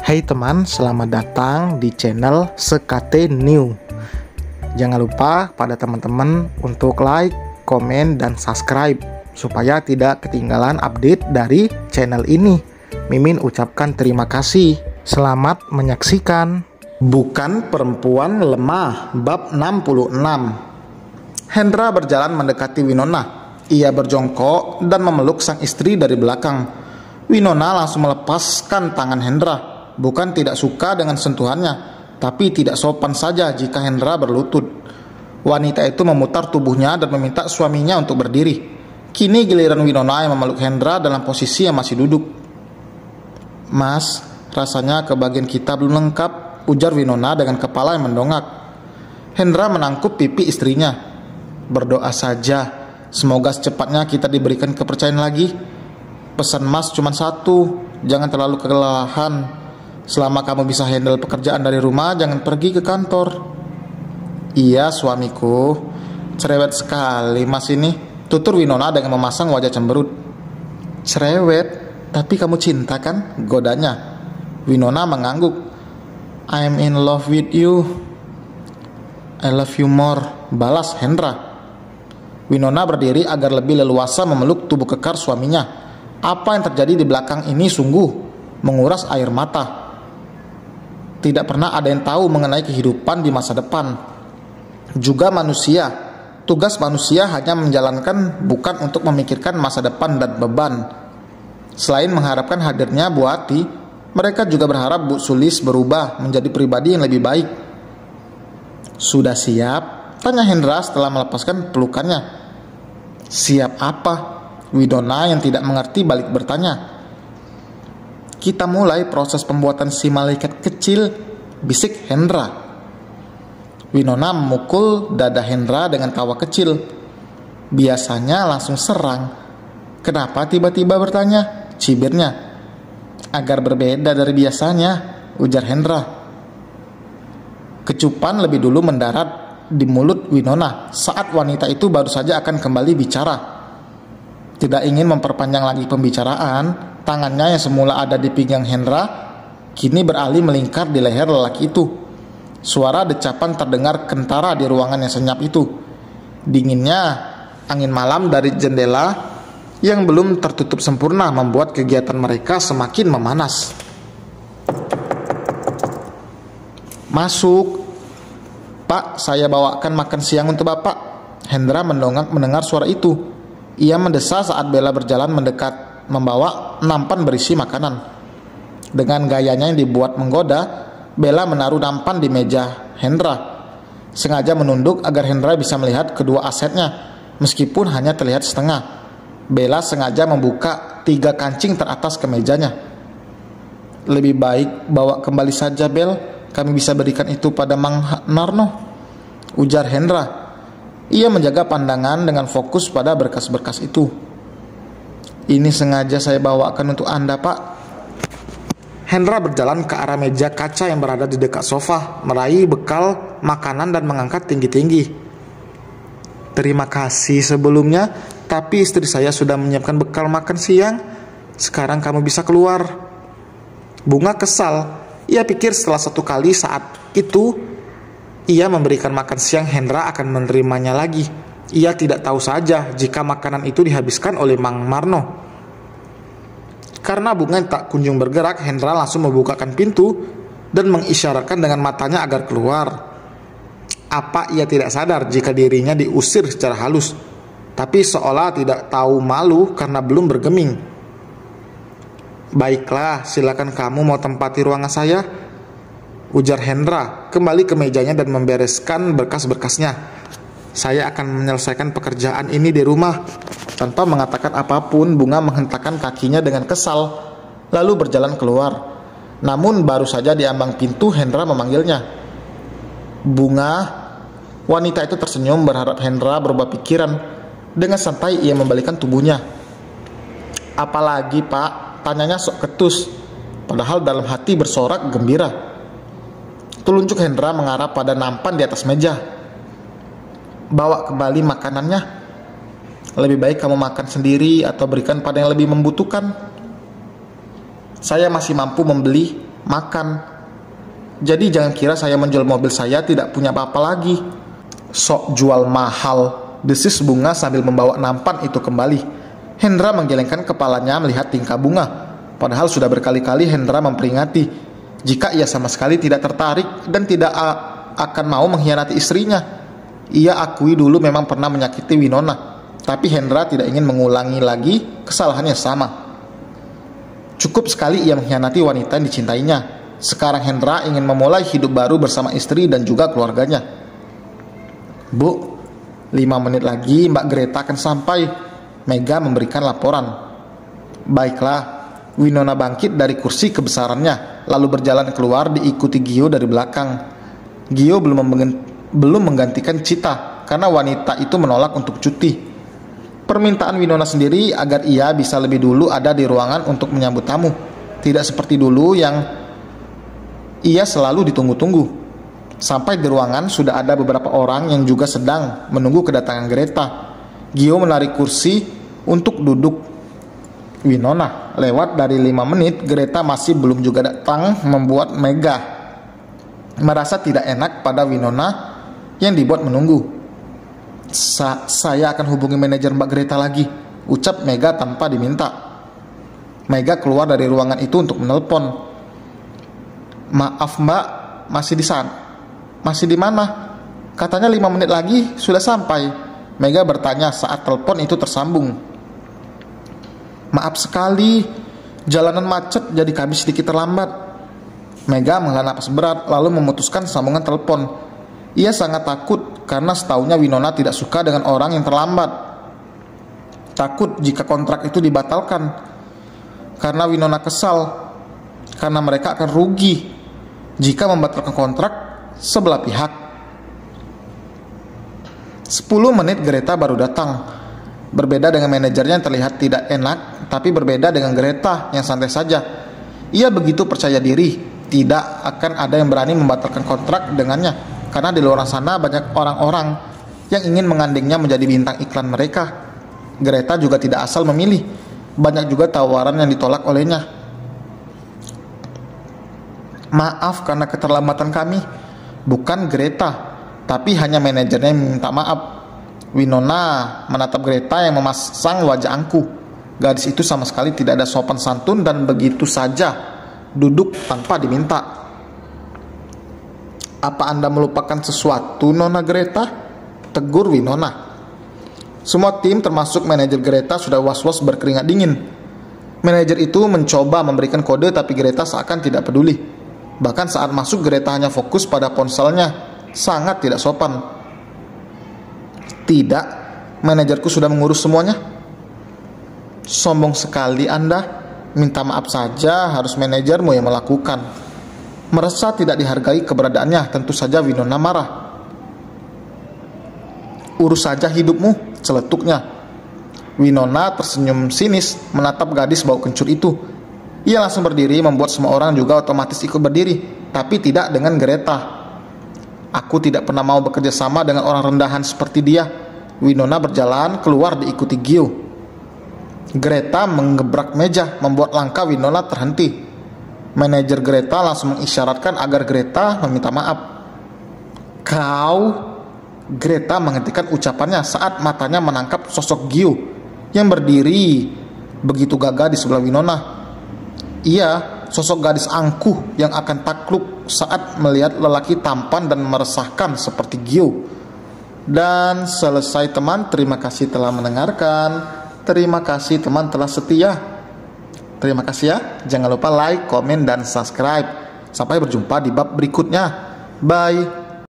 Hai teman, selamat datang di channel Sekate New. Jangan lupa pada teman-teman untuk like, komen, dan subscribe supaya tidak ketinggalan update dari channel ini. Mimin ucapkan terima kasih. Selamat menyaksikan. Bukan perempuan lemah, bab 66. Hendra berjalan mendekati Winona. Ia berjongkok dan memeluk sang istri dari belakang. Winona langsung melepaskan tangan Hendra. Bukan tidak suka dengan sentuhannya, tapi tidak sopan saja jika Hendra berlutut. Wanita itu memutar tubuhnya dan meminta suaminya untuk berdiri. Kini giliran Winona yang memeluk Hendra dalam posisi yang masih duduk. "Mas, rasanya kebagian kita belum lengkap," ujar Winona dengan kepala yang mendongak. Hendra menangkup pipi istrinya. "Berdoa saja, semoga secepatnya kita diberikan kepercayaan lagi. Pesan Mas cuma satu, jangan terlalu kelelahan. Selama kamu bisa handle pekerjaan dari rumah, jangan pergi ke kantor." "Iya suamiku, cerewet sekali Mas ini," tutur Winona dengan memasang wajah cemberut. "Cerewet? Tapi kamu cinta kan?" godanya. Winona mengangguk. "I'm in love with you." "I love you more," balas Hendra. Winona berdiri agar lebih leluasa memeluk tubuh kekar suaminya. Apa yang terjadi di belakang ini sungguh menguras air mata. Tidak pernah ada yang tahu mengenai kehidupan di masa depan. Juga manusia. Tugas manusia hanya menjalankan, bukan untuk memikirkan masa depan dan beban. Selain mengharapkan hadirnya Bu Ati, mereka juga berharap Bu Sulis berubah menjadi pribadi yang lebih baik. "Sudah siap?" tanya Hendra setelah melepaskan pelukannya. "Siap apa?" Winona yang tidak mengerti balik bertanya. "Kita mulai proses pembuatan si malaikat kecil," bisik Hendra. Winona memukul dada Hendra dengan tawa kecil. "Biasanya langsung serang. Kenapa tiba-tiba bertanya?" cibirnya. "Agar berbeda dari biasanya," ujar Hendra. Kecupan lebih dulu mendarat di mulut Winona saat wanita itu baru saja akan kembali bicara. Tidak ingin memperpanjang lagi pembicaraan, tangannya yang semula ada di pinggang Hendra kini beralih melingkar di leher lelaki itu. Suara decapan terdengar kentara di ruangan yang senyap itu. Dinginnya angin malam dari jendela yang belum tertutup sempurna membuat kegiatan mereka semakin memanas. "Masuk." "Pak, saya bawakan makan siang untuk Bapak." Hendra mendongak mendengar suara itu. Ia mendesah saat Bella berjalan mendekat, membawa nampan berisi makanan. Dengan gayanya yang dibuat menggoda, Bella menaruh nampan di meja Hendra, sengaja menunduk agar Hendra bisa melihat kedua asetnya, meskipun hanya terlihat setengah. Bella sengaja membuka 3 kancing teratas ke mejanya. "Lebih baik bawa kembali saja, Bel. Kami bisa berikan itu pada Mang Narno," ujar Hendra. Ia menjaga pandangan dengan fokus pada berkas-berkas itu. "Ini sengaja saya bawakan untuk Anda, Pak." Hendra berjalan ke arah meja kaca yang berada di dekat sofa, meraih bekal makanan dan mengangkat tinggi-tinggi. "Terima kasih sebelumnya, tapi istri saya sudah menyiapkan bekal makan siang. Sekarang kamu bisa keluar." Bunga kesal. Ia pikir setelah 1 kali saat itu ia memberikan makan siang, Hendra akan menerimanya lagi. Ia tidak tahu saja jika makanan itu dihabiskan oleh Mang Marno. Karena Bunga tak kunjung bergerak, Hendra langsung membukakan pintu dan mengisyaratkan dengan matanya agar keluar. Apa ia tidak sadar jika dirinya diusir secara halus, tapi seolah tidak tahu malu karena belum bergeming. "Baiklah, silakan kamu mau tempati ruangan saya," ujar Hendra kembali ke mejanya dan membereskan berkas-berkasnya. "Saya akan menyelesaikan pekerjaan ini di rumah." Tanpa mengatakan apapun, Bunga menghentakkan kakinya dengan kesal, lalu berjalan keluar. Namun baru saja di ambang pintu, Hendra memanggilnya. "Bunga." Wanita itu tersenyum berharap Hendra berubah pikiran. Dengan santai ia membalikkan tubuhnya. "Apalagi Pak?" tanyanya sok ketus, padahal dalam hati bersorak gembira. Telunjuk Hendra mengarah pada nampan di atas meja. "Bawa kembali makanannya. Lebih baik kamu makan sendiri atau berikan pada yang lebih membutuhkan. Saya masih mampu membeli makan. Jadi jangan kira saya menjual mobil saya tidak punya apa-apa lagi. Sok jual mahal, desis Bunga sambil membawa nampan itu kembali. Hendra menggelengkan kepalanya melihat tingkah Bunga. Padahal sudah berkali-kali Hendra memperingati jika ia sama sekali tidak tertarik dan tidak akan mau mengkhianati istrinya. Ia akui dulu memang pernah menyakiti Winona, tapi Hendra tidak ingin mengulangi lagi kesalahannya sama. Cukup sekali ia mengkhianati wanita yang dicintainya. Sekarang Hendra ingin memulai hidup baru bersama istri dan juga keluarganya. Bu, 5 menit lagi Mbak Greta akan sampai. Mega memberikan laporan. Baiklah. Winona bangkit dari kursi kebesarannya, lalu berjalan keluar diikuti Gio dari belakang. Gio belum menggantikan Cita karena wanita itu menolak untuk cuti. Permintaan Winona sendiri agar ia bisa lebih dulu ada di ruangan untuk menyambut tamu. Tidak seperti dulu yang ia selalu ditunggu-tunggu. Sampai di ruangan sudah ada beberapa orang yang juga sedang menunggu kedatangan Greta. Gio menarik kursi untuk duduk. Winona lewat dari 5 menit, Greta masih belum juga datang, membuat Mega merasa tidak enak pada Winona yang dibuat menunggu. Saya akan hubungi manajer Mbak Greta lagi, ucap Mega tanpa diminta. Mega keluar dari ruangan itu untuk menelpon. Maaf Mbak, masih di sana? Masih di mana? Katanya 5 menit lagi sudah sampai. Mega bertanya saat telepon itu tersambung. Maaf sekali, jalanan macet jadi kami sedikit terlambat. Mega menghela napas berat lalu memutuskan sambungan telepon. Ia sangat takut karena setahunya Winona tidak suka dengan orang yang terlambat. Takut jika kontrak itu dibatalkan. Karena Winona kesal. Karena mereka akan rugi jika membatalkan kontrak sebelah pihak. 10 menit Greta baru datang. Berbeda dengan manajernya yang terlihat tidak enak, tapi berbeda dengan Greta yang santai saja. Ia begitu percaya diri, tidak akan ada yang berani membatalkan kontrak dengannya, karena di luar sana banyak orang-orang yang ingin mengandengnya menjadi bintang iklan mereka. Greta juga tidak asal memilih, banyak juga tawaran yang ditolak olehnya. Maaf karena keterlambatan kami, bukan Greta, tapi hanya manajernya yang minta maaf. Winona menatap Greta yang memasang wajah angkuh. Gadis itu sama sekali tidak ada sopan santun dan begitu saja duduk tanpa diminta. Apa Anda melupakan sesuatu, Nona Greta? Tegur Winona. Semua tim termasuk manajer Greta sudah was-was berkeringat dingin. Manajer itu mencoba memberikan kode tapi Greta seakan tidak peduli. Bahkan saat masuk Greta hanya fokus pada ponselnya. Sangat tidak sopan. Tidak, manajerku sudah mengurus semuanya. Sombong sekali Anda. Minta maaf saja harus manajermu yang melakukan. Merasa tidak dihargai keberadaannya, tentu saja Winona marah. Urus saja hidupmu, celetuknya. Winona tersenyum sinis menatap gadis bau kencur itu. Ia langsung berdiri, membuat semua orang juga otomatis ikut berdiri, tapi tidak dengan Greta. Aku tidak pernah mau bekerja sama dengan orang rendahan seperti dia. Winona berjalan keluar diikuti Gio. Greta menggebrak meja, membuat langkah Winona terhenti. Manajer Greta langsung mengisyaratkan agar Greta meminta maaf. Kau? Greta menghentikan ucapannya saat matanya menangkap sosok Gio yang berdiri begitu gagah di sebelah Winona. Ia sosok gadis angkuh yang akan takluk saat melihat lelaki tampan dan meresahkan seperti Gio. Dan selesai teman, terima kasih telah mendengarkan. Terima kasih teman telah setia. Terima kasih ya. Jangan lupa like, komen, dan subscribe. Sampai berjumpa di bab berikutnya. Bye.